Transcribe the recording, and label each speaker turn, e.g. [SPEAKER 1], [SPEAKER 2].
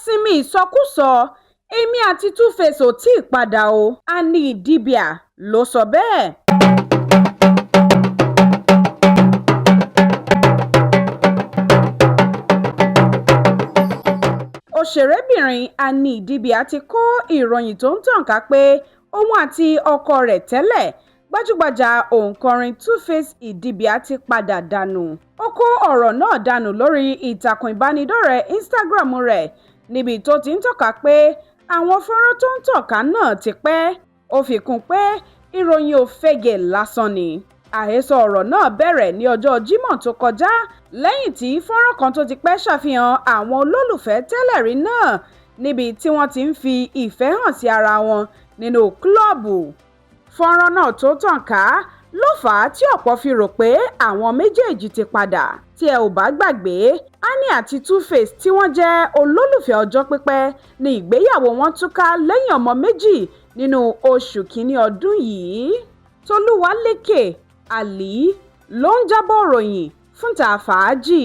[SPEAKER 1] sinmi ìsọkúsọ èmi àti Two-Face ò tí ì padà o, Idibia ló sọ bẹ́ẹ̀. òṣèrébìnrin Idibia ti kó ìròyìn tó ń tàn ká pé òun àti ọkọ rẹ̀ tẹ́lẹ̀ gbajúgbajà òǹkọrin Two-Face Idibia ti padà dànù. Ó kó ọ̀rọ̀ náà dànù lórí ìtàkùn ìbánidọ́rẹ̀ẹ́ Instagram rẹ̀ níbi tó ti ń tọ́ka pé àwọn fọ́nrán tó ń tọ̀ka náà ti pẹ́. Ó fi kún pé ìròyìn òfegè lásán ni. Àhesọ ọ̀rọ̀ náà bẹ̀rẹ̀ ní ọjọ́ Jímọ̀ tó kọjá lẹ́yìn tí fọ́nrán kan tó ti pẹ́ ṣàfihàn àwọn olólùfẹ́ tẹ́lẹ̀ rí náà níbi tí wọ́n ti ń fi ìfẹ́ hàn sí ara wọn nínú kílọ̀bù. Fọ́nrán náà tó tàn ká ló fà á tí ọ̀pọ̀ fi rò pé àwọn méjèèjì ti padà. Tí ẹ ò bá gbàgbé, Annie àti Two-Face tí wọ́n jẹ́ olólùfẹ́ ọjọ́ pípẹ́ ní ìgbéyàwó wọn túká lẹ́yìn ọmọ méjì nínú oṣù kínní ọdún yìí. Tolúwalékè Ali ló ń jábọ̀ ròyìn fún Ta Fàájì.